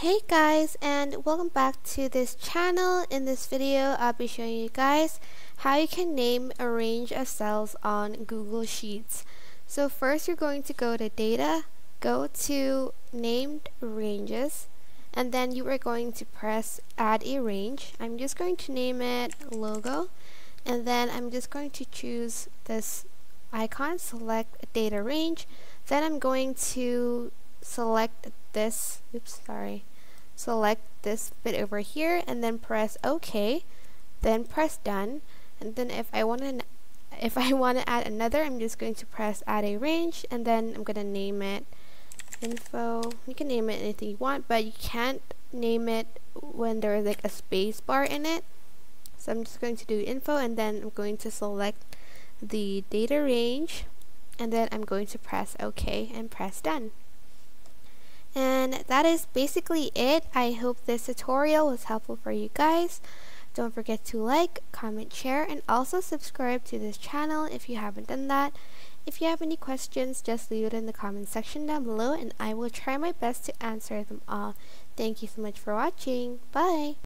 Hey guys, and welcome back to this channel. In this video I'll be showing you guys how you can name a range of cells on Google Sheets. So first you're going to go to data, go to named ranges, and then you are going to press add a range. I'm just going to name it logo, and then I'm just going to choose this icon, select data range. Then I'm going to select this select this bit over here and then press OK, then press done. And then if I want to add another, I'm just going to press add a range, and then I'm going to name it info. You can name it anything you want, but you can't name it when there's like a space bar in it. So I'm just going to do info, and then I'm going to select the data range, and then I'm going to press OK and press done. And that is basically it. I hope this tutorial was helpful for you guys. Don't forget to like, comment, share, and also subscribe to this channel if you haven't done that. If you have any questions, just leave it in the comment section down below and I will try my best to answer them all. Thank you so much for watching. Bye!